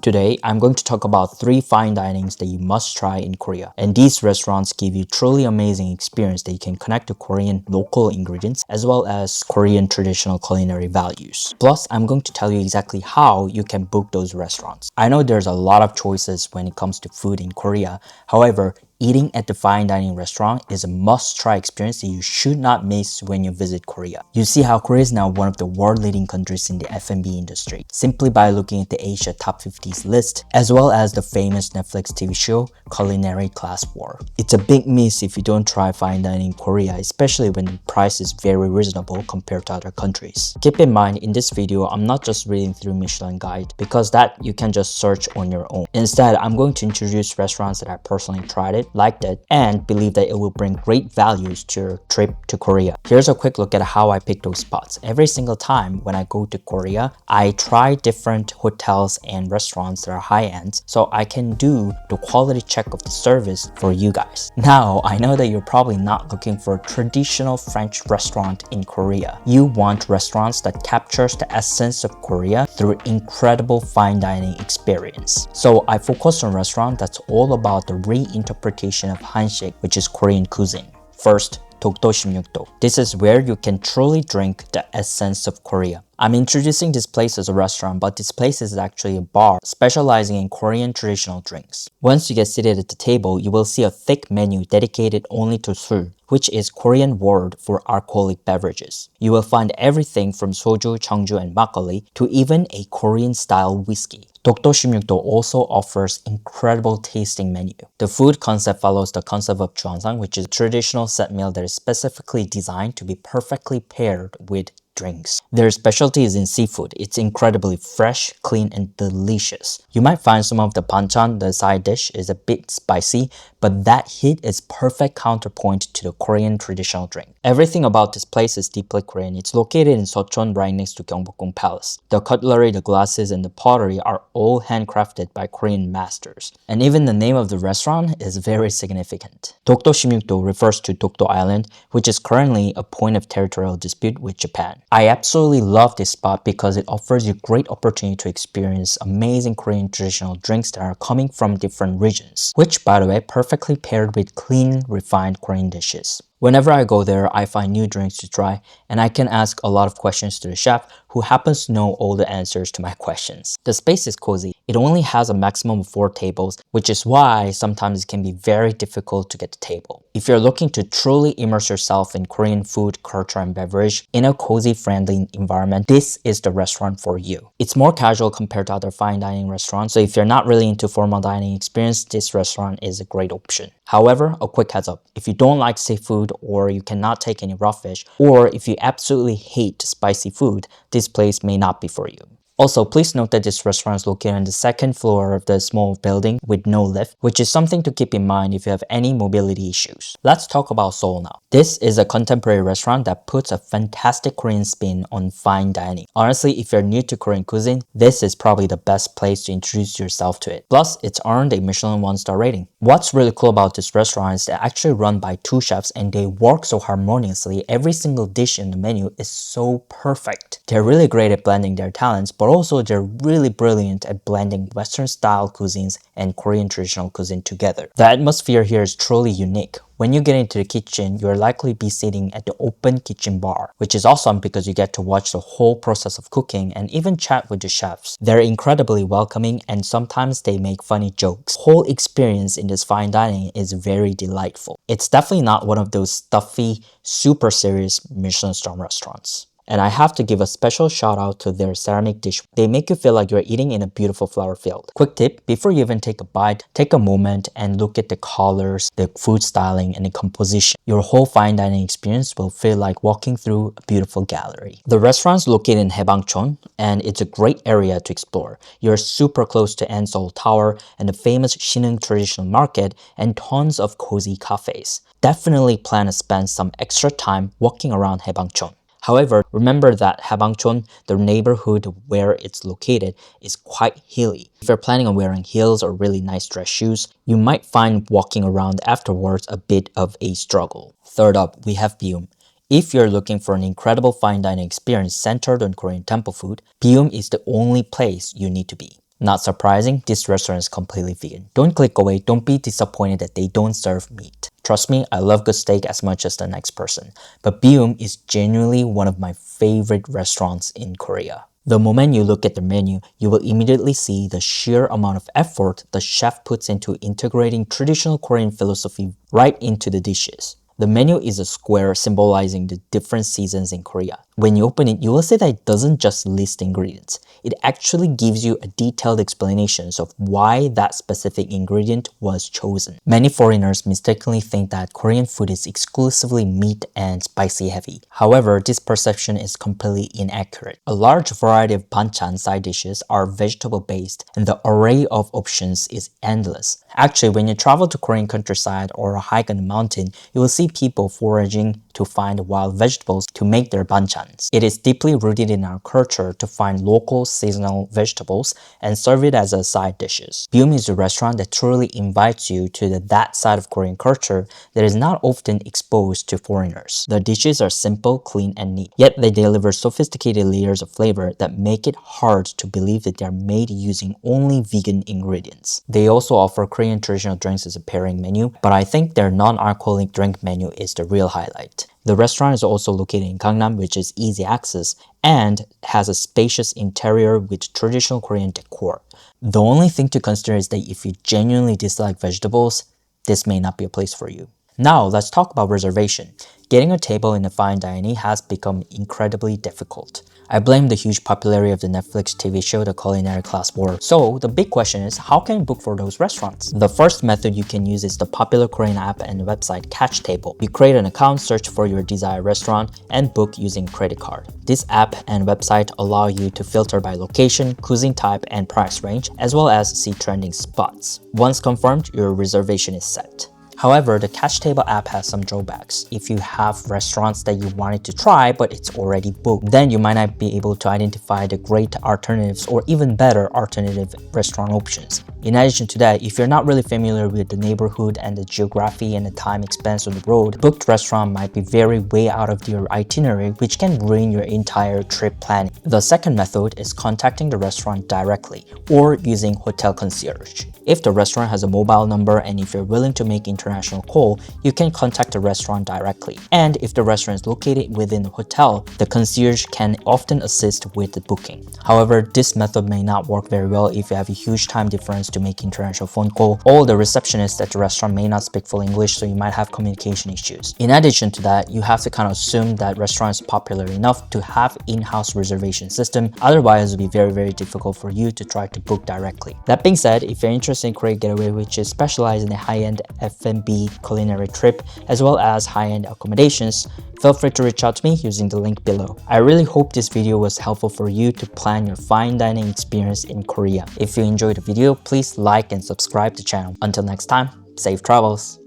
Today, I'm going to talk about 3 fine dinings that you must try in Korea. And these restaurants give you truly amazing experience that you can connect to Korean local ingredients as well as Korean traditional culinary values. Plus, I'm going to tell you exactly how you can book those restaurants. I know there's a lot of choices when it comes to food in Korea. However, eating at the fine dining restaurant is a must-try experience that you should not miss when you visit Korea. You see how Korea is now one of the world-leading countries in the F&B industry simply by looking at the Asia Top 50s list as well as the famous Netflix TV show Culinary Class War. It's a big miss if you don't try fine dining in Korea, especially when the price is very reasonable compared to other countries. Keep in mind, in this video, I'm not just reading through Michelin guide because that you can just search on your own. Instead, I'm going to introduce restaurants that I personally tried it, liked it, and believe that it will bring great values to your trip to Korea. Here's a quick look at how I pick those spots. Every single time when I go to Korea, I try different hotels and restaurants that are high-end so I can do the quality check of the service for you guys. Now, I know that you're probably not looking for a traditional French restaurant in Korea. You want restaurants that captures the essence of Korea through incredible fine dining experience. So I focus on restaurant that's all about the reinterpretation of Hansik, which is Korean cuisine. First, Dokdo 16도. This is where you can truly drink the essence of Korea. I'm introducing this place as a restaurant, but this place is actually a bar specializing in Korean traditional drinks. Once you get seated at the table, you will see a thick menu dedicated only to 술, which is Korean word for alcoholic beverages. You will find everything from soju, cheongju, and makgeolli to even a Korean-style whiskey. Dokdo 16도 also offers incredible tasting menu. The food concept follows the concept of juansang, which is a traditional set meal that is specifically designed to be perfectly paired with drinks. Their specialty is in seafood. It's incredibly fresh, clean, and delicious. You might find some of the banchan, the side dish, is a bit spicy, but that heat is perfect counterpoint to the Korean traditional drink. Everything about this place is deeply Korean. It's located in Seocheon right next to Gyeongbokgung Palace. The cutlery, the glasses, and the pottery are all handcrafted by Korean masters. And even the name of the restaurant is very significant. Dokdo 16도 refers to Dokdo Island, which is currently a point of territorial dispute with Japan. I absolutely love this spot because it offers you great opportunity to experience amazing Korean traditional drinks that are coming from different regions, which by the way perfectly paired with clean, refined Korean dishes. Whenever I go there, I find new drinks to try and I can ask a lot of questions to the chef who happens to know all the answers to my questions. The space is cozy. It only has a maximum of 4 tables, which is why sometimes it can be very difficult to get a table. If you're looking to truly immerse yourself in Korean food, culture, and beverage in a cozy, friendly environment, this is the restaurant for you. It's more casual compared to other fine dining restaurants, so if you're not really into formal dining experience, this restaurant is a great option. However, a quick heads up, if you don't like seafood or you cannot take any raw fish, or if you absolutely hate spicy food, this place may not be for you. Also, please note that this restaurant is located on the 2nd floor of the small building with no lift, which is something to keep in mind if you have any mobility issues. Let's talk about Seoul now. This is a contemporary restaurant that puts a fantastic Korean spin on fine dining. Honestly, if you're new to Korean cuisine, this is probably the best place to introduce yourself to it. Plus, it's earned a Michelin 1-star rating. What's really cool about this restaurant is they're actually run by 2 chefs and they work so harmoniously. Every single dish in the menu is so perfect. They're really great at blending their talents, but also they're really brilliant at blending Western style cuisines and Korean traditional cuisine together. The atmosphere here is truly unique. When you get into the kitchen, you'll likely be sitting at the open kitchen bar, which is awesome because you get to watch the whole process of cooking and even chat with the chefs. They're incredibly welcoming and sometimes they make funny jokes. The whole experience in this fine dining is very delightful. It's definitely not one of those stuffy, super serious Michelin star restaurants. And I have to give a special shout out to their ceramic dish. They make you feel like you're eating in a beautiful flower field. Quick tip, before you even take a bite, take a moment and look at the colors, the food styling, and the composition. Your whole fine dining experience will feel like walking through a beautiful gallery. The restaurant's located in Haebangchon, and it's a great area to explore. You're super close to Seoul Tower and the famous Sinung traditional market and tons of cozy cafes. Definitely plan to spend some extra time walking around Haebangchon. However, remember that Haebangchon, the neighborhood where it's located, is quite hilly. If you're planning on wearing heels or really nice dress shoes, you might find walking around afterwards a bit of a struggle. Third up, we have Bium. If you're looking for an incredible fine dining experience centered on Korean temple food, Bium is the only place you need to be. Not surprising, this restaurant is completely vegan. Don't click away, don't be disappointed that they don't serve meat. Trust me, I love good steak as much as the next person, but Byum is genuinely one of my favorite restaurants in Korea. The moment you look at the menu, you will immediately see the sheer amount of effort the chef puts into integrating traditional Korean philosophy right into the dishes. The menu is a square symbolizing the different seasons in Korea. When you open it, you will see that it doesn't just list ingredients. It actually gives you a detailed explanations of why that specific ingredient was chosen. Many foreigners mistakenly think that Korean food is exclusively meat and spicy heavy. However, this perception is completely inaccurate. A large variety of banchan side dishes are vegetable based, and the array of options is endless. Actually, when you travel to Korean countryside or hike on a mountain, you will see people foraging to find wild vegetables to make their banchans. It is deeply rooted in our culture to find local seasonal vegetables and serve it as a side dishes. Byum is a restaurant that truly invites you to that side of Korean culture that is not often exposed to foreigners. The dishes are simple, clean, and neat, yet they deliver sophisticated layers of flavor that make it hard to believe that they are made using only vegan ingredients. They also offer Korean traditional drinks as a pairing menu, but I think their non-alcoholic drink menu is the real highlight. The restaurant is also located in Gangnam, which is easy access, and has a spacious interior with traditional Korean decor. The only thing to consider is that if you genuinely dislike vegetables, this may not be a place for you. Now, let's talk about reservation. Getting a table in the fine dining has become incredibly difficult. I blame the huge popularity of the Netflix TV show The Culinary Class War. So, the big question is, how can you book for those restaurants? The first method you can use is the popular Korean app and website Catch Table. You create an account, search for your desired restaurant, and book using credit card. This app and website allow you to filter by location, cuisine type, and price range, as well as see trending spots. Once confirmed, your reservation is set. However, the Catch Table app has some drawbacks. If you have restaurants that you wanted to try but it's already booked, then you might not be able to identify the great alternatives or even better alternative restaurant options. In addition to that, if you're not really familiar with the neighborhood and the geography and the time expense on the road, booked restaurant might be very way out of your itinerary, which can ruin your entire trip planning. The second method is contacting the restaurant directly or using hotel concierge. If the restaurant has a mobile number and if you're willing to make international call, you can contact the restaurant directly. And if the restaurant is located within the hotel, the concierge can often assist with the booking. However, this method may not work very well if you have a huge time difference to make international phone call, or the receptionist at the restaurant may not speak full English, so you might have communication issues. In addition to that, you have to kind of assume that restaurant is popular enough to have in-house reservation system. Otherwise, it will be very difficult for you to try to book directly. That being said, if you're interested in Koreagetaway, which is specialized in the high-end F&B culinary trip as well as high-end accommodations, feel free to reach out to me using the link below. I really hope this video was helpful for you to plan your fine dining experience in Korea. If you enjoyed the video, please like and subscribe to the channel. Until next time, safe travels!